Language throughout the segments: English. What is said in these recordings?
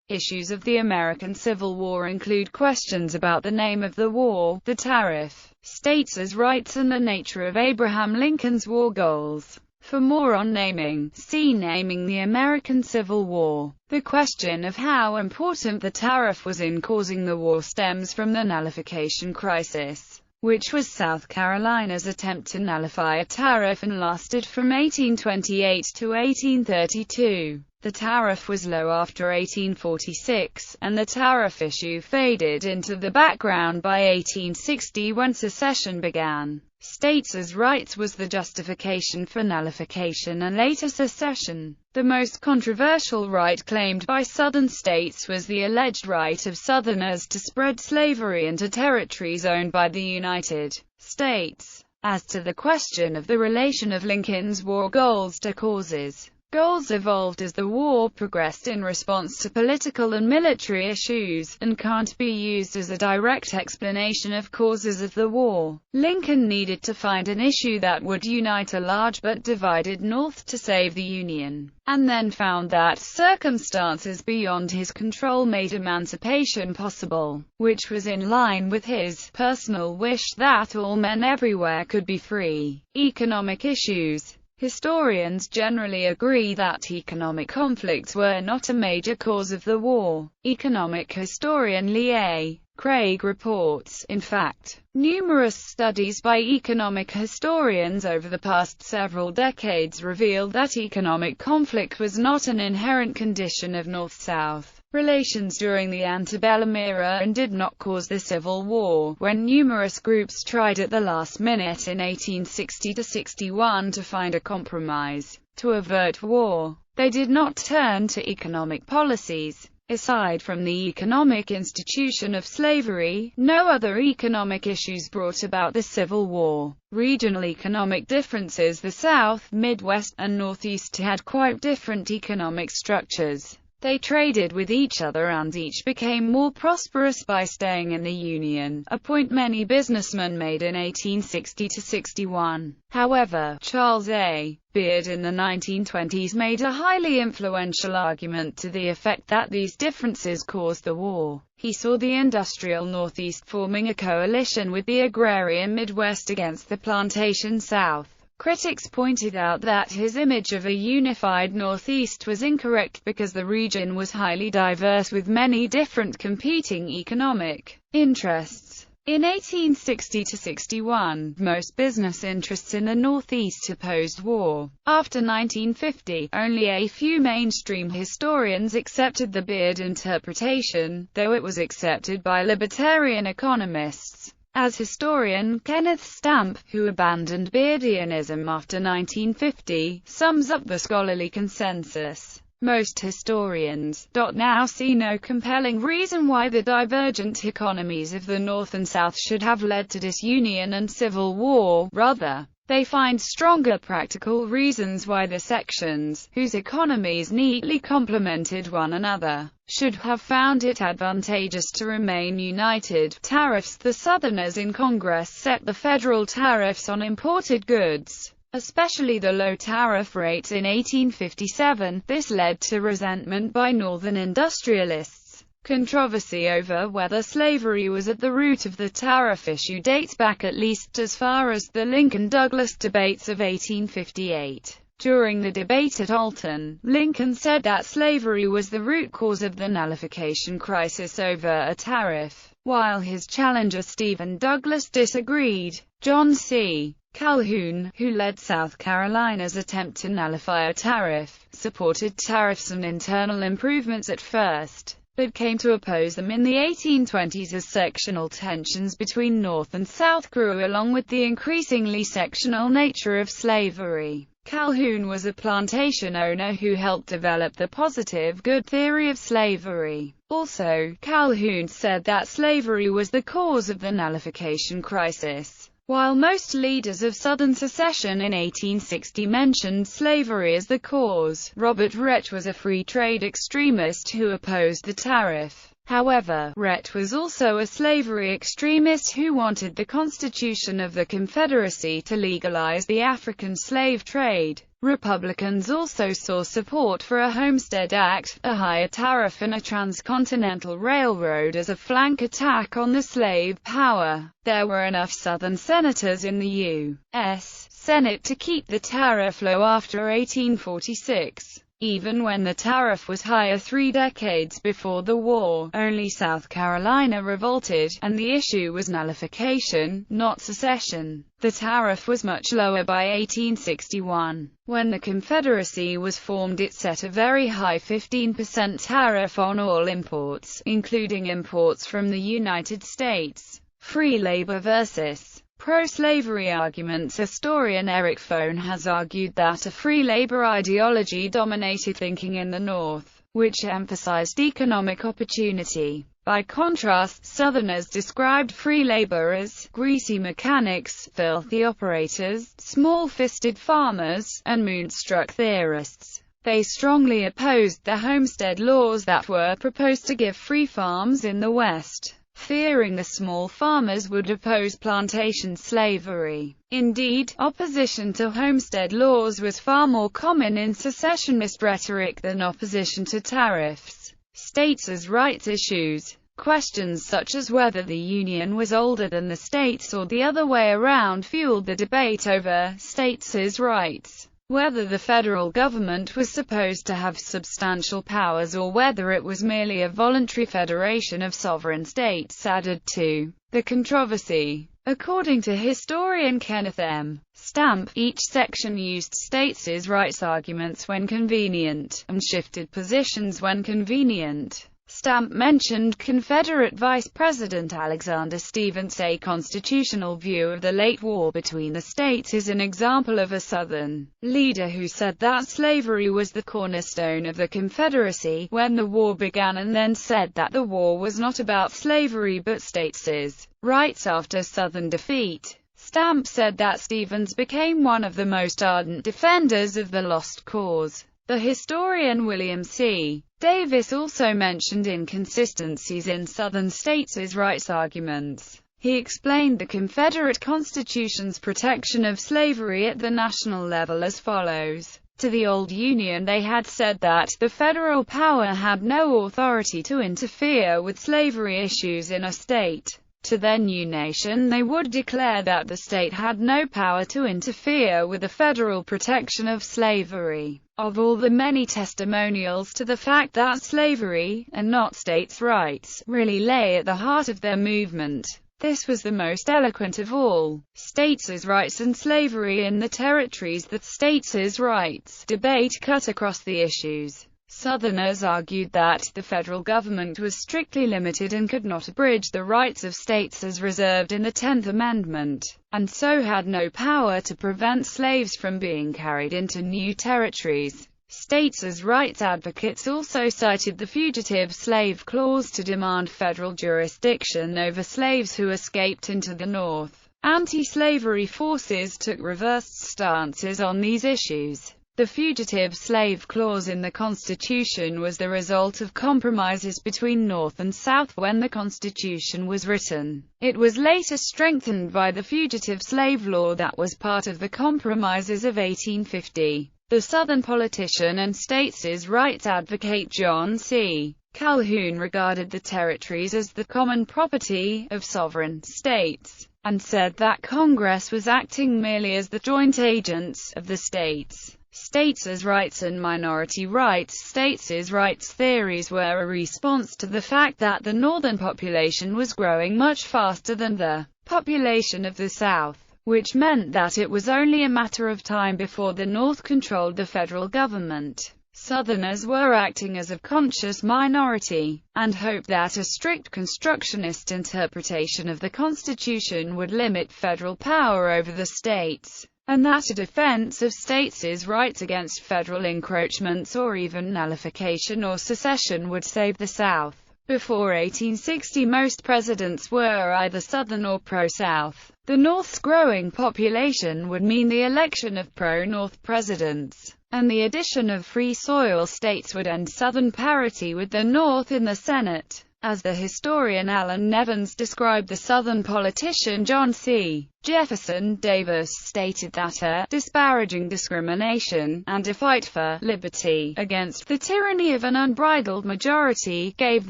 Issues of the American Civil War include questions about the name of the war, the tariff, states' rights, and the nature of Abraham Lincoln's war goals. For more on naming, see Naming the American Civil War. The question of how important the tariff was in causing the war stems from the nullification crisis, which was South Carolina's attempt to nullify a tariff and lasted from 1828 to 1832. The tariff was low after 1846, and the tariff issue faded into the background by 1860 when secession began. States' rights was the justification for nullification and later secession. The most controversial right claimed by Southern states was the alleged right of Southerners to spread slavery into territories owned by the United States. As to the question of the relation of Lincoln's war goals to causes, goals evolved as the war progressed in response to political and military issues, and can't be used as a direct explanation of causes of the war. Lincoln needed to find an issue that would unite a large but divided North to save the Union, and then found that circumstances beyond his control made emancipation possible, which was in line with his personal wish that all men everywhere could be free. Economic issues. Historians generally agree that economic conflicts were not a major cause of the war. Economic historian Lee A. Craig reports, in fact, numerous studies by economic historians over the past several decades revealed that economic conflict was not an inherent condition of North-South relations during the antebellum era and did not cause the Civil War. When numerous groups tried at the last minute in 1860–61 to find a compromise to avert war, they did not turn to economic policies. Aside from the economic institution of slavery, no other economic issues brought about the Civil War. Regional economic differences. The South, Midwest, and Northeast had quite different economic structures. They traded with each other and each became more prosperous by staying in the Union, a point many businessmen made in 1860–61. However, Charles A. Beard in the 1920s made a highly influential argument to the effect that these differences caused the war. He saw the industrial Northeast forming a coalition with the agrarian Midwest against the plantation South. Critics pointed out that his image of a unified Northeast was incorrect because the region was highly diverse with many different competing economic interests. In 1860–61, most business interests in the Northeast opposed war. After 1950, only a few mainstream historians accepted the Beard interpretation, though it was accepted by libertarian economists. As historian Kenneth Stamp, who abandoned Beardianism after 1950, sums up the scholarly consensus. Most historians now see no compelling reason why the divergent economies of the North and South should have led to disunion and civil war. Rather, they find stronger practical reasons why the sections, whose economies neatly complemented one another, should have found it advantageous to remain united. Tariffs. The Southerners in Congress set the federal tariffs on imported goods, especially the low tariff rates in 1857. This led to resentment by Northern industrialists. Controversy over whether slavery was at the root of the tariff issue dates back at least as far as the Lincoln-Douglas debates of 1858. During the debate at Alton, Lincoln said that slavery was the root cause of the nullification crisis over a tariff, while his challenger Stephen Douglas disagreed. John C. Calhoun, who led South Carolina's attempt to nullify a tariff, supported tariffs and internal improvements at first, but came to oppose them in the 1820s as sectional tensions between North and South grew along with the increasingly sectional nature of slavery. Calhoun was a plantation owner who helped develop the positive good theory of slavery. Also, Calhoun said that slavery was the cause of the nullification crisis. While most leaders of Southern secession in 1860 mentioned slavery as the cause, Robert Rhett was a free trade extremist who opposed the tariff. However, Rhett was also a slavery extremist who wanted the Constitution of the Confederacy to legalize the African slave trade. Republicans also saw support for a Homestead Act, a higher tariff and a transcontinental railroad as a flank attack on the slave power. There were enough Southern senators in the U.S. Senate to keep the tariff low after 1846. Even when the tariff was higher 3 decades before the war, only South Carolina revolted, and the issue was nullification, not secession. The tariff was much lower by 1861. When the Confederacy was formed, it set a very high 15% tariff on all imports, including imports from the United States. Free labor versus pro-slavery arguments. Historian Eric Fohn has argued that a free labor ideology dominated thinking in the North, which emphasized economic opportunity. By contrast, Southerners described free labor as greasy mechanics, filthy operators, small-fisted farmers, and moonstruck theorists. They strongly opposed the homestead laws that were proposed to give free farms in the West, fearing the small farmers would oppose plantation slavery. Indeed, opposition to homestead laws was far more common in secessionist rhetoric than opposition to tariffs. States' rights issues. Questions such as whether the Union was older than the states or the other way around fueled the debate over states' rights. Whether the federal government was supposed to have substantial powers or whether it was merely a voluntary federation of sovereign states added to the controversy. According to historian Kenneth M. Stamp, each section used states' rights arguments when convenient, and shifted positions when convenient. Stamp mentioned Confederate Vice President Alexander Stephens. A constitutional view of the late war between the states is an example of a Southern leader who said that slavery was the cornerstone of the Confederacy when the war began, and then said that the war was not about slavery but states' rights after Southern defeat. Stamp said that Stephens became one of the most ardent defenders of the lost cause. The historian William C. Davis also mentioned inconsistencies in Southern states' rights arguments. He explained the Confederate Constitution's protection of slavery at the national level as follows. To the old Union they had said that the federal power had no authority to interfere with slavery issues in a state. To their new nation they would declare that the state had no power to interfere with the federal protection of slavery. Of all the many testimonials to the fact that slavery, and not states' rights, really lay at the heart of their movement, this was the most eloquent of all. States' rights and slavery in the territories. The states' rights debate cut across the issues. Southerners argued that the federal government was strictly limited and could not abridge the rights of states as reserved in the 10th Amendment, and so had no power to prevent slaves from being carried into new territories. States' rights advocates also cited the Fugitive Slave Clause to demand federal jurisdiction over slaves who escaped into the North. Anti-slavery forces took reversed stances on these issues. The Fugitive Slave Clause in the Constitution was the result of compromises between North and South when the Constitution was written. It was later strengthened by the Fugitive Slave Law that was part of the compromises of 1850. The Southern politician and states' rights advocate John C. Calhoun regarded the territories as the common property of sovereign states, and said that Congress was acting merely as the joint agents of the states. States' rights and minority rights. States' rights theories were a response to the fact that the northern population was growing much faster than the population of the South, which meant that it was only a matter of time before the North controlled the federal government. Southerners were acting as a conscious minority, and hoped that a strict constructionist interpretation of the Constitution would limit federal power over the states, and that a defense of states' rights against federal encroachments or even nullification or secession would save the South. Before 1860 most presidents were either Southern or pro-South. The North's growing population would mean the election of pro-North presidents, and the addition of free soil states would end Southern parity with the North in the Senate. As the historian Alan Nevins described the Southern politician John C. Jefferson Davis stated that a disparaging discrimination, and a fight for liberty, against the tyranny of an unbridled majority, gave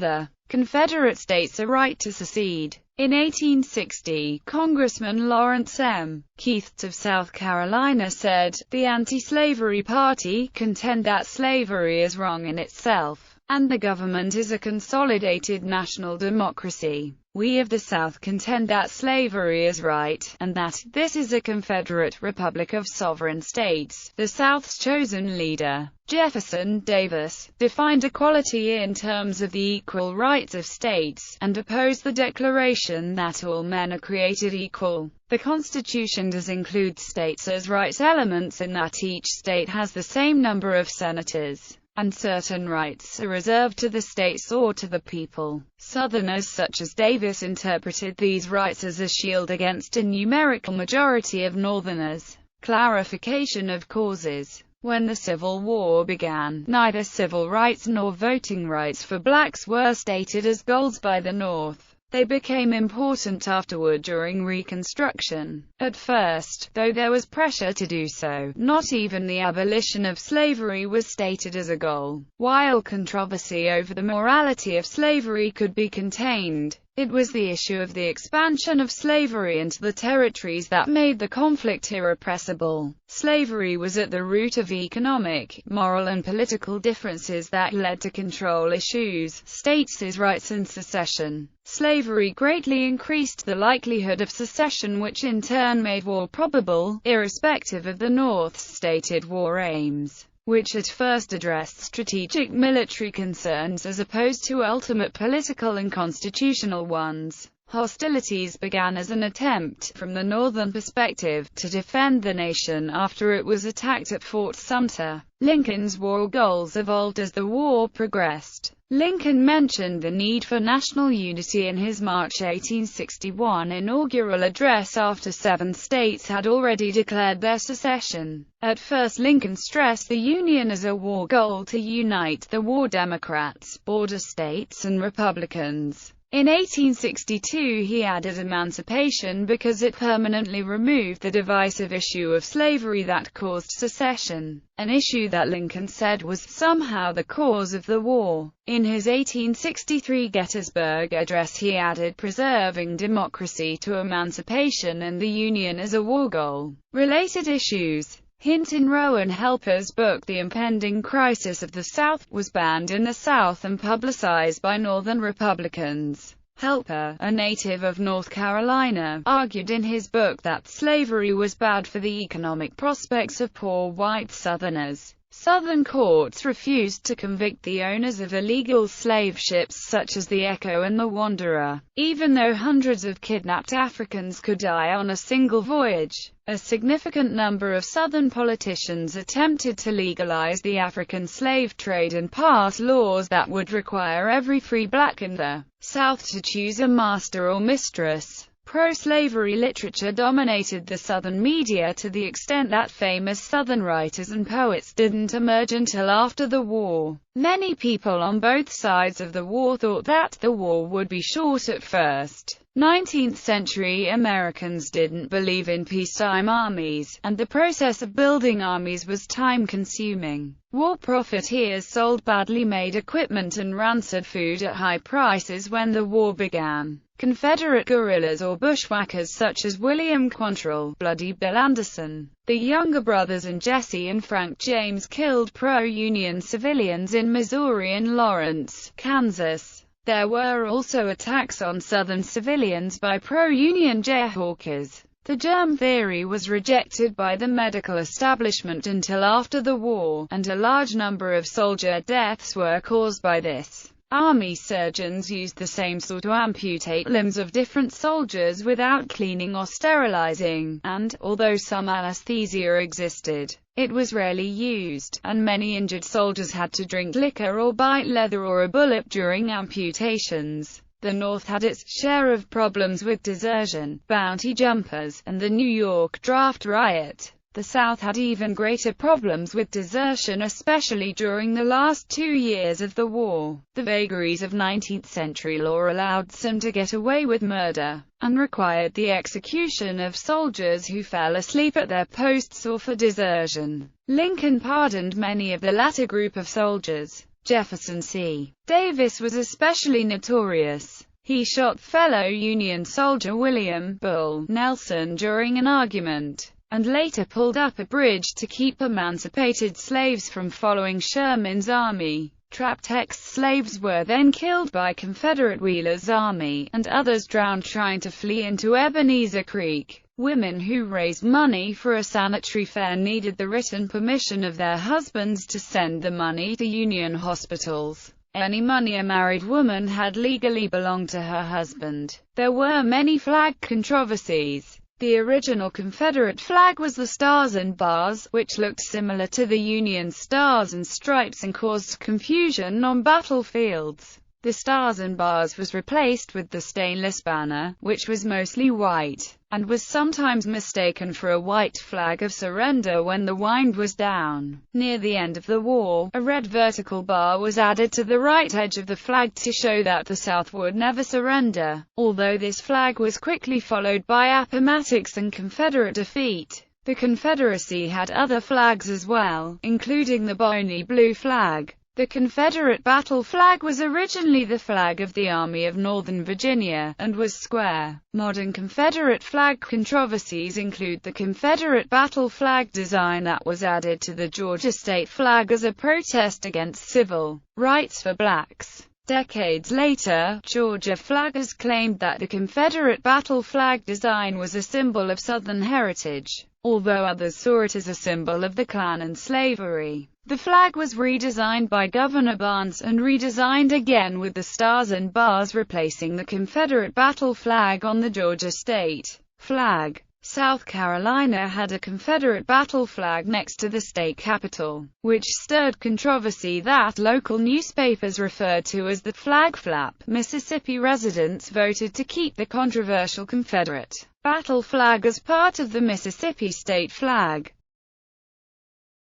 the Confederate States a right to secede. In 1860, Congressman Lawrence M. Keith of South Carolina said, "The anti-slavery party contend that slavery is wrong in itself, and the government is a consolidated national democracy. We of the South contend that slavery is right, and that this is a Confederate Republic of sovereign states." The South's chosen leader, Jefferson Davis, defined equality in terms of the equal rights of states, and opposed the declaration that all men are created equal. The Constitution does include states as rights elements in that each state has the same number of senators, and certain rights are reserved to the states or to the people. Southerners such as Davis interpreted these rights as a shield against a numerical majority of Northerners. Clarification of causes. When the Civil War began, neither civil rights nor voting rights for blacks were stated as goals by the North. They became important afterward during Reconstruction. At first, though there was pressure to do so, not even the abolition of slavery was stated as a goal. While controversy over the morality of slavery could be contained, it was the issue of the expansion of slavery into the territories that made the conflict irrepressible. Slavery was at the root of economic, moral and political differences that led to control issues, states' rights and secession. Slavery greatly increased the likelihood of secession, which in turn made war probable, irrespective of the North's stated war aims, which at first addressed strategic military concerns as opposed to ultimate political and constitutional ones. Hostilities began as an attempt, from the Northern perspective, to defend the nation after it was attacked at Fort Sumter. Lincoln's war goals evolved as the war progressed. Lincoln mentioned the need for national unity in his March 1861 inaugural address after 7 states had already declared their secession. At first Lincoln stressed the Union as a war goal to unite the war Democrats, border states and Republicans. In 1862 he added emancipation because it permanently removed the divisive issue of slavery that caused secession, an issue that Lincoln said was somehow the cause of the war. In his 1863 Gettysburg Address he added preserving democracy to emancipation and the Union as a war goal. Related issues. Hint in Rowan Helper's book The Impending Crisis of the South, was banned in the South and publicized by Northern Republicans. Helper, a native of North Carolina, argued in his book that slavery was bad for the economic prospects of poor white Southerners. Southern courts refused to convict the owners of illegal slave ships such as the Echo and the Wanderer, even though hundreds of kidnapped Africans could die on a single voyage. A significant number of Southern politicians attempted to legalize the African slave trade and pass laws that would require every free black in the South to choose a master or mistress. Pro-slavery literature dominated the Southern media to the extent that famous Southern writers and poets didn't emerge until after the war. Many people on both sides of the war thought that the war would be short at first. 19th-century Americans didn't believe in peacetime armies, and the process of building armies was time-consuming. War profiteers sold badly made equipment and rancid food at high prices when the war began. Confederate guerrillas or bushwhackers such as William Quantrill, Bloody Bill Anderson, the younger brothers and Jesse and Frank James killed pro-Union civilians in Missouri and Lawrence, Kansas. There were also attacks on Southern civilians by pro-Union Jayhawkers. The germ theory was rejected by the medical establishment until after the war, and a large number of soldier deaths were caused by this. Army surgeons used the same saw to amputate limbs of different soldiers without cleaning or sterilizing, and, although some anesthesia existed, it was rarely used, and many injured soldiers had to drink liquor or bite leather or a bullet during amputations. The North had its share of problems with desertion, bounty jumpers, and the New York draft riot. The South had even greater problems with desertion, especially during the last 2 years of the war. The vagaries of 19th-century law allowed some to get away with murder, and required the execution of soldiers who fell asleep at their posts or for desertion. Lincoln pardoned many of the latter group of soldiers. Jefferson C. Davis was especially notorious. He shot fellow Union soldier William "Bull" Nelson during an argument, and later pulled up a bridge to keep emancipated slaves from following Sherman's army. Trapped ex-slaves were then killed by Confederate Wheeler's army, and others drowned trying to flee into Ebenezer Creek. Women who raised money for a sanitary fair needed the written permission of their husbands to send the money to Union hospitals. Any money a married woman had legally belonged to her husband. There were many flag controversies. The original Confederate flag was the Stars and Bars, which looked similar to the Union Stars and Stripes and caused confusion on battlefields. The Stars and Bars was replaced with the stainless banner, which was mostly white, and was sometimes mistaken for a white flag of surrender when the wind was down. Near the end of the war, a red vertical bar was added to the right edge of the flag to show that the South would never surrender, although this flag was quickly followed by Appomattox and Confederate defeat. The Confederacy had other flags as well, including the Bonnie Blue flag. The Confederate battle flag was originally the flag of the Army of Northern Virginia, and was square. Modern Confederate flag controversies include the Confederate battle flag design that was added to the Georgia state flag as a protest against civil rights for blacks. Decades later, Georgia flaggers claimed that the Confederate battle flag design was a symbol of Southern heritage, although others saw it as a symbol of the Klan and slavery. The flag was redesigned by Governor Barnes, and redesigned again with the Stars and Bars replacing the Confederate battle flag on the Georgia state flag. South Carolina had a Confederate battle flag next to the state capitol, which stirred controversy that local newspapers referred to as the flag flap. Mississippi residents voted to keep the controversial Confederate battle flag as part of the Mississippi state flag.